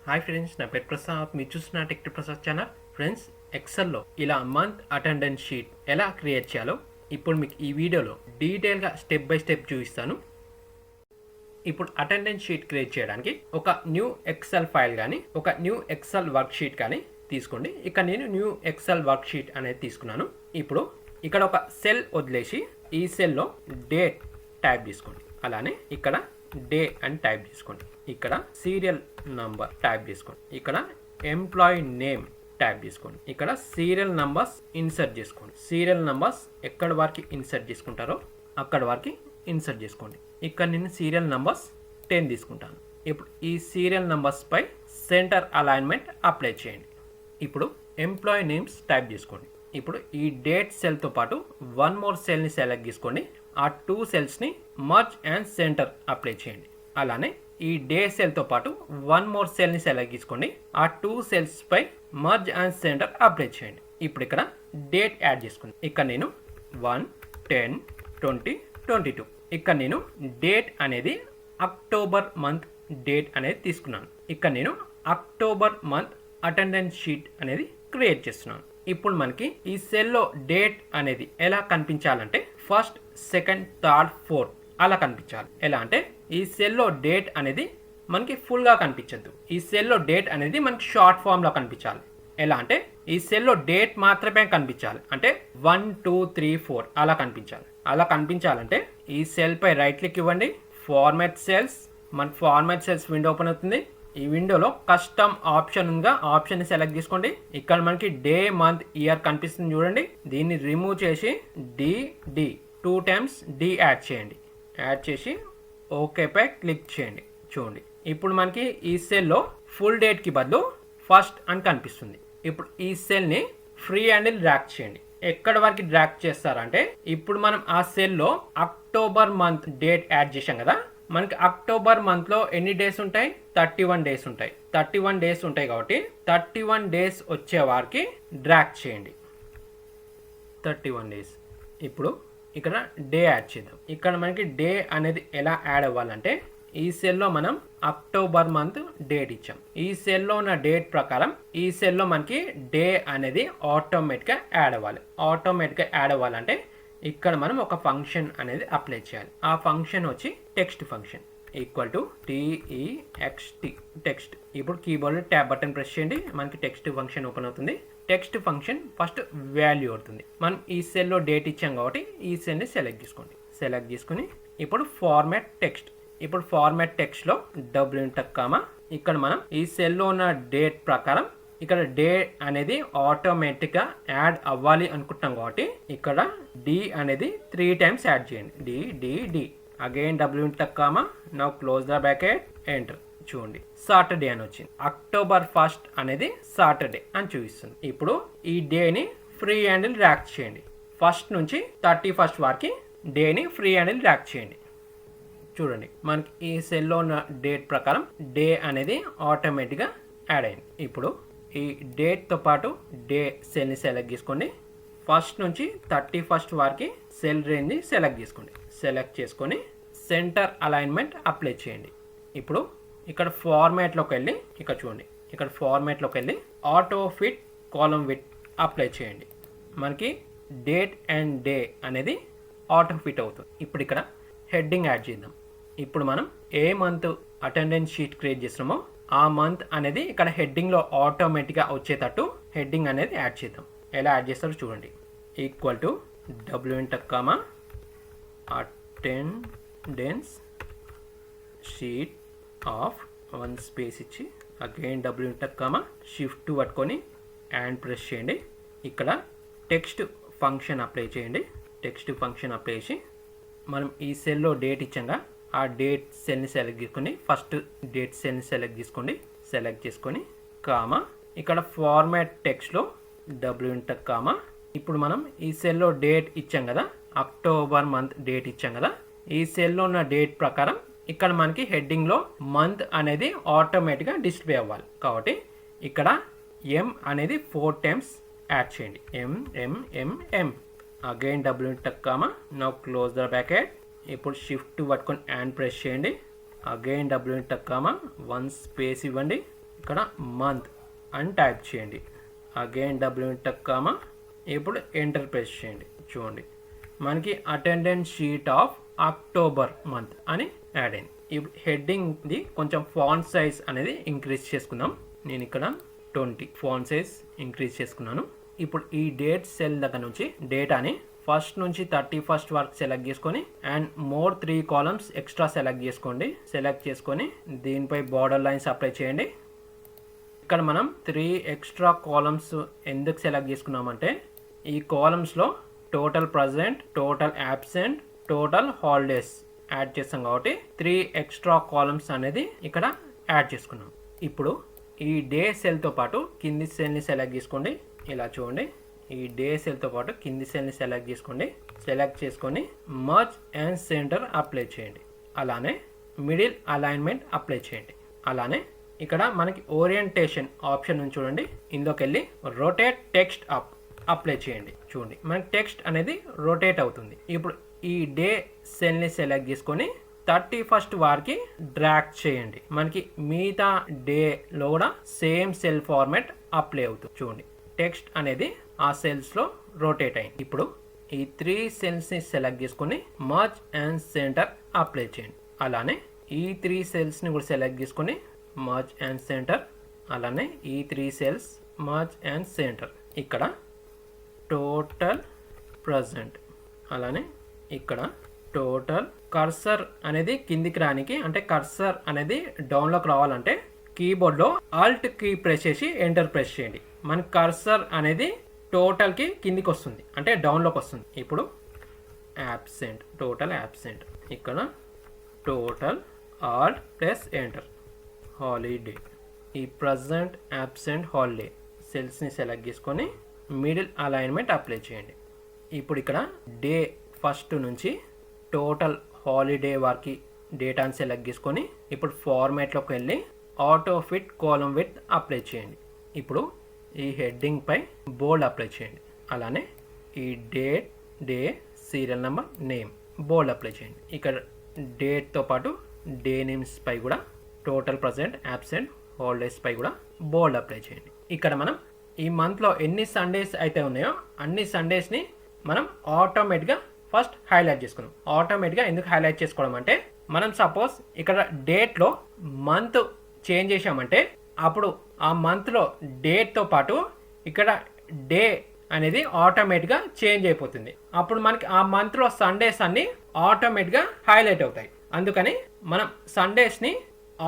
Hi friends, నా పేరు ప్రసాద్. మీరు చూస్తున్న టెక్ ప్రసాద్ ఛానల్. ఫ్రెండ్స్, ఎక్సెల్లో ఇలా మంత్ అటెండెన్స్ షీట్ ఎలా క్రియేట్ చేయాలో ఇప్పుడు మీకు ఈ వీడియోలో డీటెయిల్గా స్టెప్ బై స్టెప్ చూపిస్తాను. ఇప్పుడు అటెండెన్స్ షీట్ క్రియేట్ చేయడానికి ఒక న్యూ ఎక్సెల్ ఫైల్ కానీ ఒక న్యూ ఎక్సెల్ వర్క్ షీట్ కానీ తీసుకోండి. ఇక్కడ నేను న్యూ ఎక్సెల్ వర్క్ షీట్ అనేది తీసుకున్నాను. ఇప్పుడు ఇక్కడ ఒక సెల్ వదిలేసి ఈ సెల్లో డేట్ టైప్ చేసుకోండి. అలానే ఇక్కడ డే అని టైప్ చేసుకోండి. ఇక్కడ సీరియల్ నంబర్ టైప్ చేసుకోండి. ఇక్కడ ఎంప్లాయీ నేమ్ టైప్ చేసుకోండి. ఇక్కడ సీరియల్ నంబర్స్ ఇన్సర్ట్ చేసుకోండి. సీరియల్ నంబర్స్ ఎక్కడ వరకు ఇన్సర్ట్ చేసుకుంటారో అక్కడ వరకు ఇన్సర్ట్ చేసుకోండి. ఇక్కడ నేను సీరియల్ నంబర్స్ 10 తీసుకుంటాను. ఇప్పుడు ఈ సీరియల్ నంబర్స్ పై సెంటర్ అలైన్మెంట్ అప్లై చేయండి. ఇప్పుడు ఎంప్లాయీ నేమ్స్ టైప్ చేసుకోండి. ఇప్పుడు ఈ డేట్ సెల్తో పాటు వన్ మోర్ సెల్ని సెలెక్ట్ చేసుకోండి. ఆ 2 సెల్స్ని మర్జ్ అండ్ సెంటర్ అప్లై చేయండి. అలానే ఈ డే సెల్తో పాటు వన్ మోర్ సెల్ని సెలెక్ట్ చేసుకోండి. ఆ 2 సెల్స్ పై మర్జ్ అండ్ సెంటర్ అప్లై చేయండి. ఇప్పుడు ఇక్కడ డేట్ యాడ్ చేసుకోండి. ఇక్కడ నేను 1, 10, 20, 22. ఇక్కడ నేను డేట్ అనేది అక్టోబర్ మంత్ డేట్ అనేది తీసుకున్నాను. ఇక్కడ నేను అక్టోబర్ మంత్ అటెండెన్స్ షీట్ అనేది క్రియేట్ చేస్తున్నాను. ఇప్పుడు మనకి ఈ సెల్లో డేట్ అనేది ఎలా కనిపించాలంటే ఫస్ట్, సెకండ్, థర్డ్, ఫోర్త్ అలా కనిపించాలి. ఎలా అంటే ఈ సెల్లో డేట్ అనేది మనకి ఫుల్గా కనిపించద్దు. ఈ సెల్లో డేట్ అనేది మనకి షార్ట్ ఫామ్లో కనిపించాలి. ఎలా అంటే ఈ సెల్లో డేట్ మాత్రమే కనిపించాలి. అంటే 1, 2, 3, 4 అలా కనిపించాలి. అలా కనిపించాలంటే ఈ సెల్ పై రైట్ క్లిక్ ఇవ్వండి. ఫార్మాట్ సెల్స్, మన ఫార్మాట్ సెల్స్ విండో ఓపెన్ అవుతుంది. ఈ విండోలో కస్టమ్ ఆప్షన్ ఉందిగా, ఆప్షన్ని సెలెక్ట్ చేసుకోండి. ఇక్కడ మనకి డే, మంత్, ఇయర్ కనిపిస్తుంది చూడండి. దీన్ని రిమూవ్ చేసి డి 2 టైమ్స్ డి యాడ్ చేయండి. యాడ్ చేసి ఓకే పై క్లిక్ చేయండి. చూడండి, ఇప్పుడు మనకి ఈ సెల్లో ఫుల్ డేట్కి బదులు ఫస్ట్ అని కనిపిస్తుంది. ఇప్పుడు ఈ సెల్ని ఫ్రీ హ్యాండిల్ డ్రాగ్ చేయండి. ఎక్కడ వరకు డ్రాగ్ చేస్తారంటే ఇప్పుడు మనం ఆ సెల్లో అక్టోబర్ మంత్ డేట్ యాడ్ చేసాం కదా, మనకి అక్టోబర్ మంత్లో ఎన్ని డేస్ ఉంటాయి? 31 డేస్ ఉంటాయి. 31 డేస్ ఉంటాయి కాబట్టి 31 డేస్ వచ్చే వారికి డ్రాగ్ చేయండి. 31 డేస్. ఇప్పుడు ఇక్కడ డే యాడ్ చేద్దాం. ఇక్కడ మనకి డే అనేది ఎలా యాడ్ అవ్వాలంటే ఈ సెల్లో మనం అక్టోబర్ మంత్ డేట్ ఇచ్చాం. ఈ సెల్లో ఉన్న డేట్ ప్రకారం ఈ సెల్లో మనకి డే అనేది ఆటోమేటిక్గా యాడ్ అవ్వాలి. ఆటోమేటిక్గా యాడ్ అవ్వాలంటే ఇక్కడ మనం ఒక ఫంక్షన్ అనేది అప్లై చేయాలి. ఆ ఫంక్షన్ వచ్చి text function equal to TEXT text. ఇప్పుడు కీబోర్డ్ ట్యాబ్ బటన్ ప్రెస్ చేయండి. మనకి టెక్స్ట్ ఫంక్షన్ ఓపెన్ అవుతుంది. టెక్స్ట్ ఫంక్షన్ ఫస్ట్ వాల్యూ అవుతుంది. మనం ఈ సెల్లో డేట్ ఇచ్చాం కాబట్టి ఈ సెల్ని సెలెక్ట్ చేసుకోండి. సెలెక్ట్ చేసుకుని ఇప్పుడు ఫార్మాట్ టెక్స్ట్. ఇప్పుడు ఫార్మాట్ టెక్స్ట్లో డబ్ల్యూ కామా ఇక్కడ మనం ఈ సెల్లో ఉన్న డేట్ ప్రకారం ఇక్కడ డే అనేది ఆటోమేటిక్గా యాడ్ అవ్వాలి అనుకుంటాం కాబట్టి ఇక్కడ డి అనేది 3 టైమ్స్ యాడ్ చేయండి. D again W comma now close the bracket, enter. చూడండి, సాటర్డే అని వచ్చింది. అక్టోబర్ 1 అనేది సాటర్డే అని చూపిస్తుంది. ఇప్పుడు ఈ డేని ఫ్రీ హ్యాండిల్ డ్రాగ్ చేయండి. ఫస్ట్ నుంచి 31 వరకు డేని ఫ్రీ హ్యాండిల్ డ్రాగ్ చేయండి. చూడండి, మనకి ఈ సెల్లో ఉన్న డేట్ ప్రకారం డే అనేది ఆటోమేటిక్గా యాడ్ అయింది. ఇప్పుడు ఈ డేట్తో పాటు డే సెల్ని సెలెక్ట్ చేసుకోండి. ఫస్ట్ నుంచి 31 వరకు సెల్ రేంజ్ని సెలెక్ట్ చేసుకోండి. సెలెక్ట్ చేసుకొని సెంటర్ అలైన్మెంట్ అప్లై చేయండి. ఇప్పుడు ఇక్కడ ఫార్మాట్లోకి వెళ్ళి ఇక్కడ చూడండి, ఇక్కడ ఫార్మాట్లోకి వెళ్ళి auto fit column with apply చేయండి. మనకి డేట్ అండ్ డే అనేది ఆటో ఫిట్ అవుతుంది. ఇప్పుడు ఇక్కడ హెడ్డింగ్ యాడ్ చేద్దాం. ఇప్పుడు మనం ఏ మంత్ అటెండెన్స్ షీట్ క్రియేట్ చేస్తున్నామో ఆ మంత్ అనేది ఇక్కడ హెడ్డింగ్లో ఆటోమేటిక్గా వచ్చేటట్టు హెడ్డింగ్ అనేది యాడ్ చేద్దాం. ఎలా యాడ్ చేస్తారో చూడండి. Equal to W comma attendance sheet of 1 space ఇచ్చి అగైన్ డబ్ల్యూ కామా షిఫ్ట్ పట్టుకొని అండ్ ప్రెస్ చేయండి. ఇక్కడ టెక్స్ట్ ఫంక్షన్ అప్లై చేయండి. టెక్స్ట్ ఫంక్షన్ అప్లై చేసి మనం ఈ సెల్లో డేట్ ఇచ్చాగా ఆ డేట్ సెల్ని సెలెక్ట్ చేసుకొని ఫస్ట్ డేట్ సెల్ని సెలెక్ట్ చేసుకోండి. సెలెక్ట్ చేసుకొని కామా ఇక్కడ ఫార్మాట్ టెక్స్ట్లో డబ్ల్యూ కామా ఇప్పుడు మనం ఈ సెల్లో డేట్ ఇచ్చాం కదా, అక్టోబర్ మంత్ డేట్ ఇచ్చాం కదా, ఈ సెల్లో ఉన్న డేట్ ప్రకారం ఇక్కడ మనకి హెడ్డింగ్లో మంత్ అనేది ఆటోమేటిక్గా డిస్ప్లే అవ్వాలి. కాబట్టి ఇక్కడ ఎం అనేది 4 టైమ్స్ యాడ్ చేయండి. M again W comma now close the bracket. ఇప్పుడు షిఫ్ట్ పట్టుకొని అండ్ ప్రెస్ చేయండి. అగైన్ డబ్ల్యూ కామా 1 స్పేస్ ఇవ్వండి. ఇక్కడ మంత్ అని టైప్ చేయండి. అగైన్ డబ్ల్యూ కామా, ఇప్పుడు ఎంటర్ ప్రెస్ చేయండి. చూడండి మనకి attendance sheet of October month అని యాడ్ అయింది. ఇప్పుడు హెడ్డింగ్ది కొంచెం ఫాంట్ సైజ్ అనేది ఇంక్రీజ్ చేసుకుందాం. నేను ఇక్కడ 20 ఫాంట్ సైజ్ ఇంక్రీజ్ చేసుకున్నాను. ఇప్పుడు ఈ డేట్ సెల్ దగ్గర నుంచి డేటాని ఫస్ట్ నుంచి 31st వరకు సెలెక్ట్ చేసుకొని and more 3 columns extra select చేసుకోండి. సెలెక్ట్ చేసుకొని దీనిపై బార్డర్ లైన్స్ అప్లై చేయండి. ఇక్కడ మనం 3 ఎక్స్ట్రా కాలమ్స్ ఎందుకు సెలెక్ట్ చేసుకున్నామంటే ఈ కాలమ్స్లో total present, total absent, total holidays add చేస్తాం కాబట్టి 3 ఎక్స్ట్రా కాలమ్స్ అనేది ఇక్కడ యాడ్ చేసుకున్నాం. ఇప్పుడు ఈ డే సెల్తో పాటు కింది సెల్ని సెలెక్ట్ చేసుకోండి. ఇలా చూడండి, ఈ డే సెల్తో పాటు కింది సెల్ని సెలెక్ట్ చేసుకోండి. సెలెక్ట్ చేసుకొని మర్జ్ అండ్ సెంటర్ అప్లై చేయండి. అలానే మిడిల్ అలైన్మెంట్ అప్లై చేయండి. అలానే ఇక్కడ మనకి ఓరియంటేషన్ ఆప్షన్ ఉంది చూడండి, ఇందులోకి వెళ్ళి రొటేట్ టెక్స్ట్ అప్ అప్లై చేయండి. చూడండి మనకి టెక్స్ట్ అనేది రొటేట్ అవుతుంది. ఇప్పుడు ఈ డే సెల్ని సెలెక్ట్ చేసుకొని 31st వారికి డ్రాగ్ చేయండి. మనకి మిగతా డేలో కూడా సేమ్ సెల్ ఫార్మాట్ అప్లై అవుతుంది. చూడండి టెక్స్ట్ అనేది ఆ సెల్స్లో రొటేట్ అయింది. ఇప్పుడు ఈ 3 సెల్స్ని సెలెక్ట్ చేసుకొని మర్జ్ అండ్ సెంటర్ అప్లై చేయండి. అలానే ఈ 3 సెల్స్ని కూడా సెలెక్ట్ చేసుకొని మర్జ్ అండ్ సెంటర్, అలానే ఈ 3 సెల్స్ మర్జ్ అండ్ సెంటర్. ఇక్కడ టోటల్ ప్రజెంట్, అలానే ఇక్కడ టోటల్. కర్సర్ అనేది కిందికి రానికి, అంటే కర్సర్ అనేది డౌన్లోకి రావాలంటే కీబోర్డ్లో ఆల్ట్ కీ ప్రెస్ చేసి ఎంటర్ ప్రెస్ చేయండి. మన కర్సర్ అనేది టోటల్కి కిందికి వస్తుంది, అంటే డౌన్లోకి వస్తుంది. ఇప్పుడు యాబ్సెంట్, టోటల్ యాబ్సెంట్, ఇక్కడ total Alt plus enter. Holiday, ఈ ప్రజెంట్, యాబ్సెంట్, హాలిడే సెల్స్ని సెలెక్ట్ చేసుకొని మిడిల్ అలైన్మెంట్ అప్లై చేయండి. ఇప్పుడు ఇక్కడ డే ఫస్ట్ నుంచి టోటల్ హాలిడే వరకు డేటాని సెలెక్ట్ చేసుకొని ఇప్పుడు ఫార్మాట్లోకి వెళ్ళి auto fit column with apply చేయండి. ఇప్పుడు ఈ హెడ్డింగ్ పై బోల్డ్ అప్లై చేయండి. అలానే ఈ date, day, serial number, name bold apply చేయండి. ఇక్కడ డేట్తో పాటు డే నేమ్స్ పై కూడా టోటల్ ప్రజెంట్, యాబ్సెంట్, హాలిడేస్ పై కూడా బోల్డ్ అప్లై చేయండి. ఇక్కడ మనం ఈ మంత్లో ఎన్ని సండేస్ అయితే ఉన్నాయో అన్ని సండేస్ని మనం ఆటోమేటిక్గా ఫస్ట్ హైలైట్ చేసుకున్నాం. ఆటోమేటిక్గా ఎందుకు హైలైట్ చేసుకోవడం అంటే మనం సపోజ్ ఇక్కడ డేట్లో మంత్ చేంజ్ చేసామంటే అప్పుడు ఆ మంత్లో డేట్తో పాటు ఇక్కడ డే అనేది ఆటోమేటిక్గా చేంజ్ అయిపోతుంది. అప్పుడు మనకి ఆ మంత్లో సండేస్ అన్ని ఆటోమేటిక్గా హైలైట్ అవుతాయి. అందుకని మనం సండేస్ని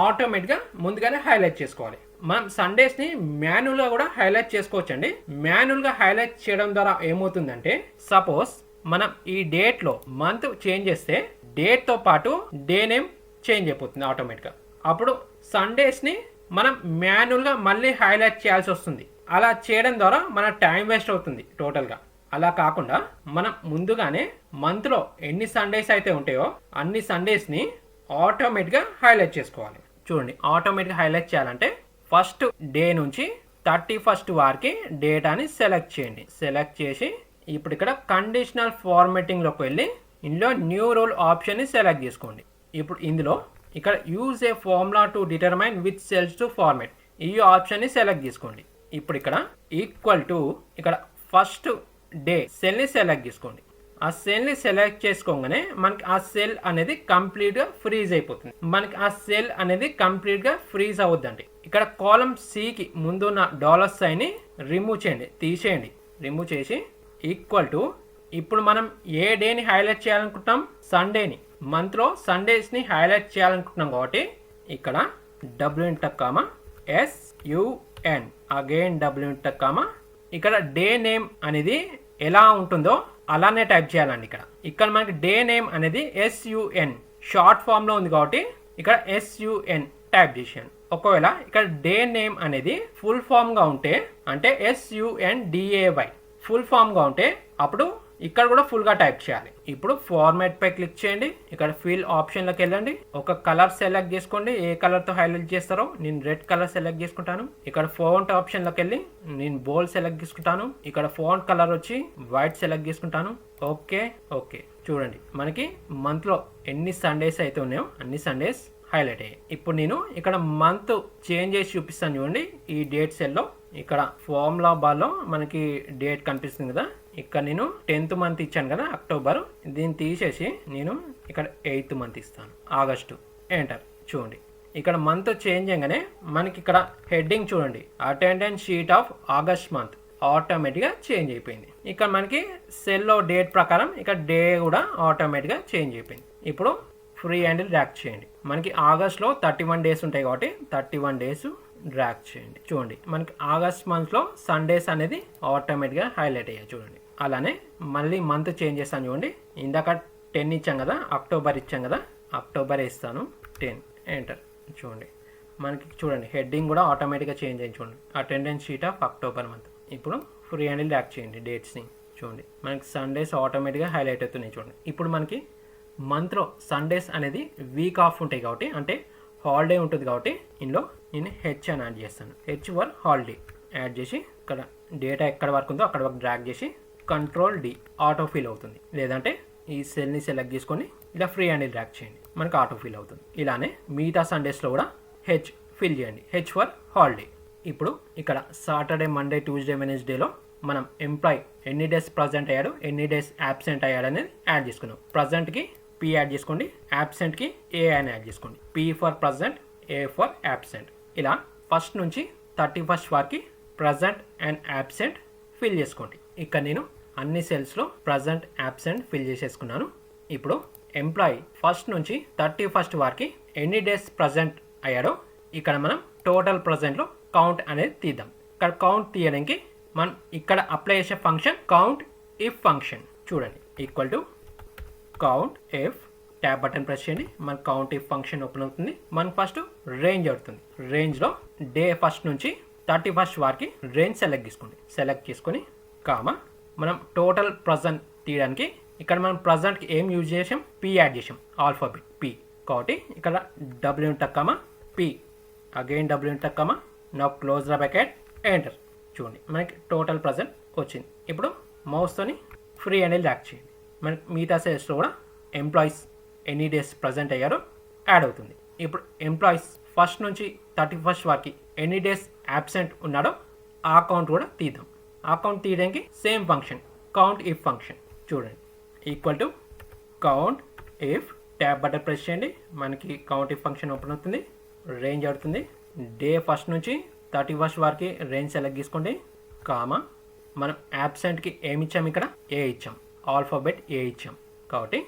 ఆటోమేటిక్గా ముందుగానే హైలైట్ చేసుకోవాలి. మనం సండేస్ని మాన్యువల్గా కూడా హైలైట్ చేసుకోవచ్చండి. మాన్యువల్గా హైలైట్ చేయడం ద్వారా ఏమవుతుందంటే సపోజ్ మనం ఈ డేట్లో మంత్ చేంజ్ చేస్తే డేట్తో పాటు డే నేమ్ చేంజ్ అయిపోతుంది ఆటోమేటిక్గా. అప్పుడు సండేస్ని మనం మాన్యువల్గా మళ్ళీ హైలైట్ చేయాల్సి వస్తుంది. అలా చేయడం ద్వారా మన టైం వేస్ట్ అవుతుంది టోటల్గా. అలా కాకుండా మనం ముందుగానే మంత్లో ఎన్ని సండేస్ అయితే ఉంటాయో అన్ని సండేస్ని ఆటోమేటిక్గా హైలైట్ చేసుకోవాలి. చూడండి ఆటోమేటిక్గా హైలైట్ చేయాలంటే ఫస్ట్ డే నుంచి 31st వారికి డేటాని సెలెక్ట్ చేయండి. సెలెక్ట్ చేసి ఇప్పుడు ఇక్కడ కండిషనల్ ఫార్మాటింగ్లోకి వెళ్ళి ఇందులో న్యూ రూల్ ఆప్షన్ని సెలెక్ట్ చేసుకోండి. ఇప్పుడు ఇందులో ఇక్కడ use a formula to determine which cells to format, ఈ ఆప్షన్ని సెలెక్ట్ చేసుకోండి. ఇప్పుడు ఇక్కడ ఈక్వల్ టు ఇక్కడ ఫస్ట్ డే సెల్ని సెలెక్ట్ చేసుకోండి. ఆ సెల్ని సెలెక్ట్ చేసుకోగానే మనకి ఆ సెల్ అనేది కంప్లీట్గా ఫ్రీజ్ అయిపోతుంది. మనకి ఆ సెల్ అనేది కంప్లీట్గా ఫ్రీజ్ అవుద్దండి. ఇక్కడ కాలమ్ సికి ముందున్న డాలర్ సైన్ని రిమూవ్ చేయండి, తీసేయండి. రిమూవ్ చేసి ఈక్వల్ టు ఇప్పుడు మనం ఏ డేని హైలైట్ చేయాలనుకుంటున్నాం, సండేని. మంత్లో సండేస్ని హైలైట్ చేయాలనుకుంటున్నాం కాబట్టి ఇక్కడ W inter comma SUN, again W inter comma, ఇక్కడ డే నేమ్ అనేది ఎలా ఉంటుందో అలానే టైప్ చేయాలండి. ఇక్కడ మనకి డే నేమ్ అనేది SUN షార్ట్ ఫామ్లో ఉంది కాబట్టి ఇక్కడ SUN టైప్ చేసాను. ఒకవేళ ఇక్కడ డే నేమ్ అనేది ఫుల్ ఫామ్గా ఉంటే అంటే SUNDAY ఫుల్ ఫామ్గా ఉంటే అప్పుడు ఇక్కడ కూడా ఫుల్గా టైప్ చేయాలి. ఇప్పుడు ఫార్మాట్ పై క్లిక్ చేయండి. ఇక్కడ ఫిల్ ఆప్షన్లోకి వెళ్ళండి. ఒక కలర్ సెలెక్ట్ చేసుకోండి, ఏ కలర్తో హైలైట్ చేస్తారో. నేను రెడ్ కలర్ సెలెక్ట్ చేసుకుంటాను. ఇక్కడ ఫాంట్ ఆప్షన్లోకి వెళ్ళి నేను బోల్డ్ సెలెక్ట్ చేసుకుంటాను. ఇక్కడ ఫాంట్ కలర్ వచ్చి వైట్ సెలెక్ట్ చేసుకుంటాను. ఓకే. చూడండి మనకి మంత్లో ఎన్ని సండేస్ అయితే ఉన్నాయో అన్ని సండేస్ హైలైట్ అయ్యాయి. ఇప్పుడు నేను ఇక్కడ మంత్ చేంజ్ చేసి చూపిస్తాను చూడండి. ఈ డేట్ సెల్లో ఇక్కడ ఫార్ములా బార్లో మనకి డేట్ కనిపిస్తుంది కదా, ఇక్కడ నేను 10th మంత్ ఇచ్చాను కదా అక్టోబర్, దీన్ని తీసేసి నేను ఇక్కడ 8th మంత్ ఇస్తాను, ఆగస్టు. ఎంటర్. చూడండి ఇక్కడ మంత్ చేంజ్ చేయగానే మనకి ఇక్కడ హెడ్డింగ్ చూడండి, attendance sheet of August month ఆటోమేటిక్గా చేంజ్ అయిపోయింది. ఇక్కడ మనకి సెల్లో డేట్ ప్రకారం ఇక్కడ డే కూడా ఆటోమేటిక్గా చేంజ్ అయిపోయింది. ఇప్పుడు ఫ్రీ హ్యాండిల్ డ్రాగ్ చేయండి. మనకి ఆగస్ట్లో 31 డేస్ ఉంటాయి కాబట్టి 31 డేస్ డ్రాగ్ చేయండి. చూడండి మనకి ఆగస్ట్ మంత్లో సండేస్ అనేది ఆటోమేటిక్గా హైలైట్ అయ్యాయి. చూడండి అలానే మళ్ళీ మంత్ చేంజ్ చేస్తాను చూడండి. ఇందాక 10 ఇచ్చాం కదా, అక్టోబర్ ఇచ్చాం కదా, అక్టోబర్ ఇస్తాను 10. ఎంటర్. చూడండి మనకి చూడండి హెడ్డింగ్ కూడా ఆటోమేటిక్గా చేంజ్ అయ్యింది. చూడండి attendance sheet of October month. ఇప్పుడు ఫ్రీ హ్యాండిల్ డ్రాగ్ చేయండి డేట్స్ని. చూడండి మనకి సండేస్ ఆటోమేటిక్గా హైలైట్ అవుతున్నాయి. చూడండి ఇప్పుడు మనకి మంత్లో సండేస్ అనేది వీక్ ఆఫ్ ఉంటాయి కాబట్టి, అంటే హాలిడే ఉంటుంది కాబట్టి ఇందులో నేను హెచ్ అని యాడ్ చేస్తాను. హెచ్ ఫర్ హాలిడే యాడ్ చేసి ఇక్కడ డేటా ఎక్కడ వరకు ఉందో అక్కడ వరకు డ్రాగ్ చేసి కంట్రోల్ డి ఆటో ఫిల్ అవుతుంది. లేదంటే ఈ సెల్ని సెలెక్ట్ చేసుకొని ఇలా ఫ్రీ హ్యాండిల్ డ్రాగ్ చేయండి, మనకి ఆటో ఫిల్ అవుతుంది. ఇలానే మిగతా సండేస్లో కూడా హెచ్ ఫిల్ చేయండి, హెచ్ ఫర్ హాలిడే. ఇప్పుడు ఇక్కడ సాటర్డే, మండే, ట్యూస్డే, వెనస్డేలో మనం ఎంప్లాయ్ ఎన్ని డేస్ ప్రజెంట్ అయ్యాడు, ఎన్ని డేస్ యాబ్సెంట్ అయ్యాడు అనేది యాడ్ చేసుకున్నాం. ప్రజెంట్కి పి యాడ్ చేసుకోండి, యాబ్సెంట్కి ఏ అని యాడ్ చేసుకోండి. P for present, A for absent. ఇలా ఫస్ట్ నుంచి 31st వరకు ప్రజెంట్ అండ్ యాబ్సెంట్ ఫిల్ చేసుకోండి. ఇక్కడ నేను అన్ని సెల్స్లో ప్రజెంట్, యాబ్సెంట్ ఫిల్ చేసేసుకున్నాను. ఇప్పుడు ఎంప్లాయీ ఫస్ట్ నుంచి 31st వరకు ఎన్ని డేస్ ప్రజెంట్ అయ్యాడో ఇక్కడ మనం టోటల్ ప్రజెంట్లో కౌంట్ అనేది తీద్దాం. ఇక్కడ కౌంట్ తీయడానికి మనం ఇక్కడ అప్లై చేసే ఫంక్షన్ కౌంట్ ఇఫ్ ఫంక్షన్. చూడండి equal to count if, tab button press చేయండి, మన కౌంట్ ఇఫ్ ఫంక్షన్ ఓపెన్ అవుతుంది. మనకు ఫస్ట్ రేంజ్ అవుతుంది. రేంజ్లో డే ఫస్ట్ నుంచి 31st వరకు రేంజ్ సెలెక్ట్ చేసుకోండి. సెలెక్ట్ చేసుకొని కామా మనం టోటల్ ప్రజెంట్ తీయడానికి ఇక్కడ మనం ప్రజెంట్కి ఏం యూజ్ చేసాం, పి యాడ్ చేసాం, ఆల్ఫాబెట్ పి కాబట్టి ఇక్కడ డబ్ల్యూ టక్కమా పి, అగైన్ డబ్ల్యూ టక్కమా, now close the bracket, enter. చూడండి మనకి టోటల్ ప్రజెంట్ వచ్చింది. ఇప్పుడు మౌస్తోని ఫ్రీ హ్యాండిల్ డ్రాగ్ చేయండి. మనకి మిగతా సెల్స్లో కూడా ఎంప్లాయీస్ ఎన్ని డేస్ ప్రజెంట్ అయ్యారో యాడ్ అవుతుంది. ఇప్పుడు ఎంప్లాయీస్ ఫస్ట్ నుంచి 31st వరకు ఎన్ని డేస్ యాబ్సెంట్ ఉన్నాడో ఆ కౌంట్ కూడా తీద్దాం. ఆ కౌంట్ తీయడానికి same function count if function. చూడండి equal to count if, tab button press చేయండి, మనకి కౌంట్ ఇఫ్ ఫంక్షన్ ఓపెన్ అవుతుంది. రేంజ్ అవుతుంది. డే ఫస్ట్ నుంచి 31st వరకు రేంజ్ సెలెక్ట్ చేసుకోండి, కామా మనం యాబ్సెంట్కి ఏమి ఇచ్చాం, ఇక్కడ ఏ ఇచ్చాం, ఆల్ఫాబెట్ ఏ ఇచ్చాం కాబట్టి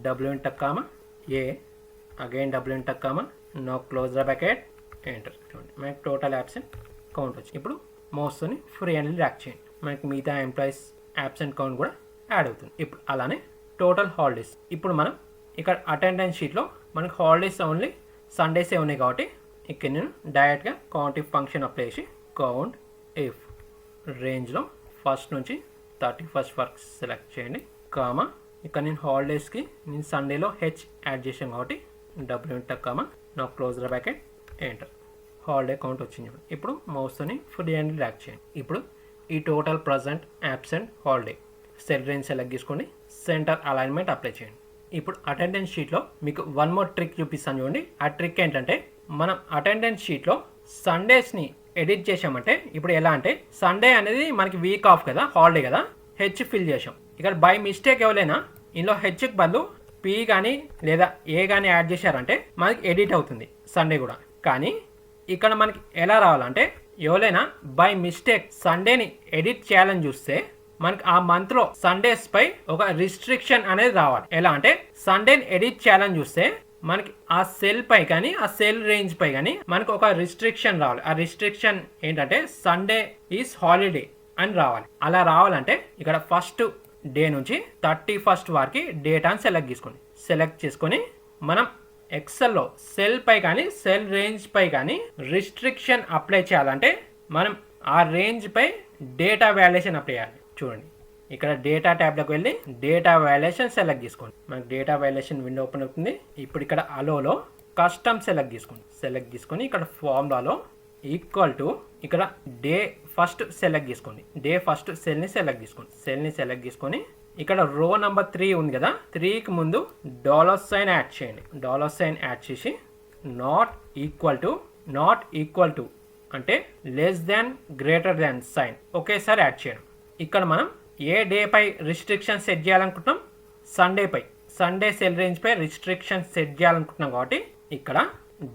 డబ్ల్యూ టక్కామా ఏ, అగైన్ డబ్ల్యూ టక్కామా, now close the bracket, enter. చూడండి మనకి టోటల్ యాబ్సెంట్ కౌంట్ వచ్చింది. ఇప్పుడు మౌస్తోని ఫ్రీ హ్యాండిల్ డ్రాగ్ చేయండి, మనకి మిగతా ఎంప్లాయీస్ యాబ్సెంట్ కౌంట్ కూడా యాడ్ అవుతుంది. ఇప్పుడు అలానే టోటల్ హాలిడేస్. ఇప్పుడు మనం ఇక్కడ అటెండెన్స్ షీట్లో మనకి హాలిడేస్ ఓన్లీ సండేసే ఉన్నాయి కాబట్టి ఇక్కడ నేను డైరెక్ట్గా కౌంట్ ఇఫ్ ఫంక్షన్ అప్లై చేసి కౌంట్ ఇఫ్ రేంజ్లో ఫస్ట్ నుంచి 31st వరకు సెలెక్ట్ చేయండి, కామా ఇక్కడ నేను హాలిడేస్కి నేను సండేలో హెచ్ యాడ్ చేసాను కాబట్టి డబ్ల్యూ టక్కామా, నా close the bracket, enter. Holiday count వచ్చింది. ఇప్పుడు మౌస్తోని ఫ్రీ హ్యాండిల్ డ్రాగ్ చేయండి. ఇప్పుడు ఈ total present, absent, holiday cell range select చేసుకోండి, సెంటర్ అలైన్మెంట్ అప్లై చేయండి. ఇప్పుడు అటెండెన్స్ షీట్లో మీకు వన్ మోర్ ట్రిక్ చూపిస్తాను చూడండి. ఆ ట్రిక్ ఏంటంటే మనం అటెండెన్స్ షీట్లో సండేస్ని ఎడిట్ చేసామంటే ఇప్పుడు ఎలా అంటే సండే అనేది మనకి వీక్ ఆఫ్ కదా, హాలిడే కదా, హెచ్ ఫిల్ చేసాం. ఇక్కడ బై మిస్టేక్ ఎవరైనా ఇందులో హెచ్కి బదులు పి కానీ లేదా ఏ కానీ యాడ్ చేశారంటే మనకి ఎడిట్ అవుతుంది సండే కూడా. కానీ ఇక్కడ మనకి ఎలా రావాలంటే ఎవరైనా బై మిస్టేక్ సండేని ఎడిట్ చేయాలని చూస్తే మనకి ఆ మంత్లో సండేస్ పై ఒక రిస్ట్రిక్షన్ అనేది రావాలి. ఎలా అంటే సండేని ఎడిట్ చేయాలని చూస్తే మనకి ఆ సెల్ పై కానీ ఆ సెల్ రేంజ్ పై కానీ మనకు ఒక రిస్ట్రిక్షన్ రావాలి. ఆ రిస్ట్రిక్షన్ ఏంటంటే సండే ఈజ్ హాలిడే అని రావాలి. అలా రావాలంటే ఇక్కడ ఫస్ట్ డే నుంచి 31st వరకు డేటాని సెలెక్ట్ చేసుకోండి. సెలెక్ట్ చేసుకొని మనం ఎక్సెల్లో సెల్ పై కానీ సెల్ రేంజ్ పై కానీ రిస్ట్రిక్షన్ అప్లై చేయాలంటే మనం ఆ రేంజ్ పై డేటా వాల్యుయేషన్ అప్లై చేయాలి. చూడండి ఇక్కడ డేటా ట్యాబ్లోకి వెళ్ళి డేటా వాల్యుయేషన్ సెలెక్ట్ చేసుకోండి. మనకి డేటా వాల్యుయేషన్ విండో ఓపెన్ అవుతుంది. ఇప్పుడు ఇక్కడ అలోలో కస్టమ్ సెలెక్ట్ చేసుకోండి. సెలెక్ట్ చేసుకొని ఇక్కడ ఫార్ములాలో ఈక్వల్ టు ఇక్కడ డే ఫస్ట్ సెలెక్ట్ చేసుకోండి. డే ఫస్ట్ సెల్ని సెలెక్ట్ చేసుకోండి. సెల్ని సెలెక్ట్ చేసుకొని ఇక్కడ రో నెంబర్ 3 ఉంది కదా, 3కి ముందు $సైన్ యాడ్ చేయండి. $సైన్ యాడ్ చేసి నాట్ ఈక్వల్ టు అంటే less than greater than sign ఒకేసారి యాడ్ చేయడం. ఇక్కడ మనం ఏ డే పై రిస్ట్రిక్షన్ సెట్ చేయాలనుకుంటున్నాం, సండే సెల్ రేంజ్ పై రిస్ట్రిక్షన్ సెట్ చేయాలనుకుంటున్నాం కాబట్టి ఇక్కడ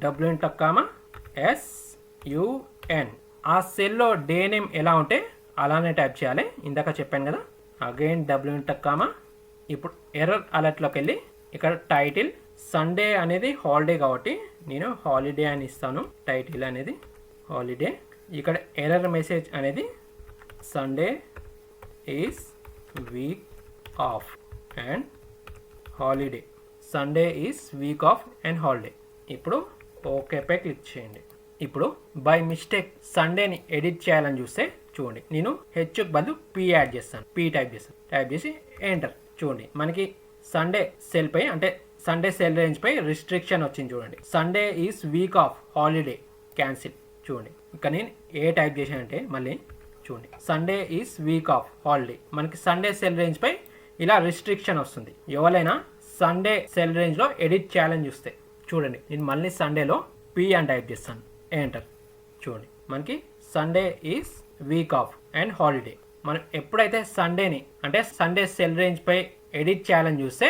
WSUN ఆ సెల్లో డే నేమ్ ఎలా ఉంటే అలానే టైప్ చేయాలి. ఇందాక చెప్పాను కదా. అగైన్ W ఇప్పుడు ఎర్రర్ అలర్ట్లోకి వెళ్ళి ఇక్కడ టైటిల్ సండే అనేది హాలిడే కాబట్టి నేను హాలిడే అని ఇస్తాను. టైటిల్ అనేది హాలిడే. ఇక్కడ ఎర్రర్ మెసేజ్ అనేది Sunday is week off and holiday. Sunday is week off and holiday. ఇప్పుడు ఓకేపై క్లిక్ చేయండి. ఇప్పుడు బై మిస్టేక్ సండేని ఎడిట్ చేయాలని చూస్తే చూడండి, నేను హెచ్కి బదులు పీ యాడ్ చేస్తాను. పీ టైప్ చేసి ఎంటర్. చూడండి మనకి సండే సెల్ పై అంటే సండే సెల్ రేంజ్ పై రిస్ట్రిక్షన్ వచ్చింది. చూడండి Sunday is week off holiday cancel. చూడండి ఇక్కడ నేను ఏ టైప్ చేశానంటే మళ్ళీ చూడండి Sunday is week off holiday. మనకి సండే సెల్ రేంజ్ పై ఇలా రిస్ట్రిక్షన్ వస్తుంది. ఎవరైనా సండే సెల్ రేంజ్లో ఎడిట్ చేయాలని చూస్తే చూడండి, నేను మళ్ళీ సండేలో పీ అని టైప్ చేస్తాను. ఎంటర్. చూడండి మనకి Sunday is week off and holiday. మనం ఎప్పుడైతే సండేని అంటే సండే సెల్ రేంజ్ పై ఎడిట్ చేయాలని చూస్తే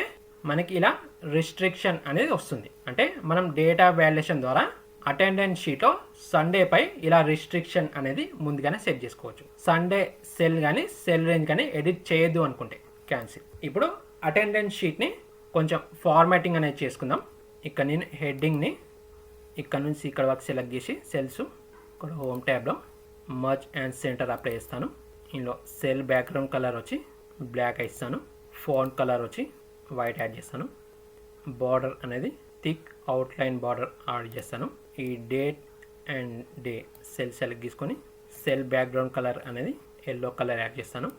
మనకి ఇలా రిస్ట్రిక్షన్ అనేది వస్తుంది. అంటే మనం డేటా వాల్యుయేషన్ ద్వారా అటెండెన్స్ షీట్లో సండే పై ఇలా రిస్ట్రిక్షన్ అనేది ముందుగానే సెట్ చేసుకోవచ్చు. సండే సెల్ కానీ సెల్ రేంజ్ కానీ ఎడిట్ చేయొద్దు అనుకుంటే క్యాన్సిల్. ఇప్పుడు అటెండెన్స్ షీట్ని కొంచెం ఫార్మాటింగ్ అనేది చేసుకుందాం. ఇక్కడ నేను హెడ్డింగ్ని ఇక్కడ నుంచి ఇక్కడ వరకు సెలెక్ట్ చేసి సెల్స్ ఇక్కడ హోమ్ ట్యాబ్లో మర్జ్ అండ్ సెంటర్ అప్లై చేస్తాను. ఇందులో సెల్ బ్యాక్గ్రౌండ్ కలర్ వచ్చి బ్లాక్ ఇస్తాను. ఫాంట్ కలర్ వచ్చి వైట్ యాడ్ చేస్తాను. బార్డర్ అనేది థిక్ అవుట్లైన్ బార్డర్ యాడ్ చేస్తాను. ఈ date and day cell select తీసుకొని సెల్ బ్యాక్గ్రౌండ్ కలర్ అనేది ఎల్లో కలర్ యాడ్ చేస్తాను.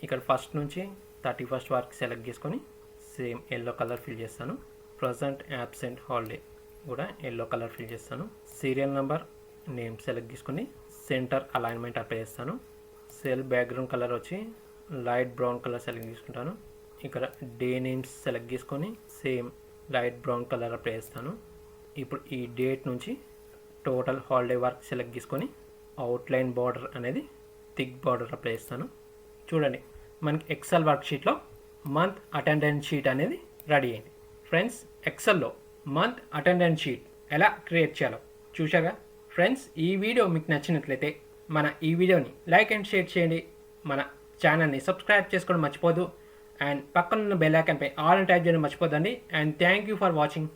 ఇక్కడ ఫస్ట్ నుంచి 31st వరకు సెలెక్ట్ చేసుకొని సేమ్ ఎల్లో కలర్ ఫిల్ చేస్తాను. ప్రజెంట్ యాబ్సెంట్ హాలిడే కూడా ఎల్లో కలర్ ఫిల్ చేస్తాను. సీరియల్ నెంబర్ నేమ్ సెలెక్ట్ తీసుకొని సెంటర్ అలైన్మెంట్ అప్లై చేస్తాను. సెల్ బ్యాక్గ్రౌండ్ కలర్ వచ్చి లైట్ బ్రౌన్ కలర్ సెలెక్ట్ తీసుకుంటాను. ఇక్కడ డే నేమ్స్ సెలెక్ట్ చేసుకొని same light brown colour apply చేస్తాను. ఇప్పుడు ఈ డేట్ నుంచి టోటల్ హాలిడే వర్క్ సెలెక్ట్ చేసుకొని అవుట్లైన్ బార్డర్ అనేది థిక్ బార్డర్ అప్లై చేస్తాను. చూడండి మనకి ఎక్సెల్ వర్క్ షీట్లో మంత్ అటెండెన్స్ షీట్ అనేది రెడీ అయింది. ఫ్రెండ్స్ ఎక్సెల్లో మంత్ అటెండెన్స్ షీట్ ఎలా క్రియేట్ చేయాలో చూశాగా. ఫ్రెండ్స్ ఈ వీడియో మీకు నచ్చినట్లయితే మన ఈ వీడియోని లైక్ అండ్ షేర్ చేయండి. మన ఛానల్ని సబ్స్క్రైబ్ చేసుకోవడం మర్చిపోదు. అండ్ పక్కనున్న బెల్ ఐకాన్పై ఆల్ అని టైప్ చేయడం మర్చిపోదండి. And thank you for watching.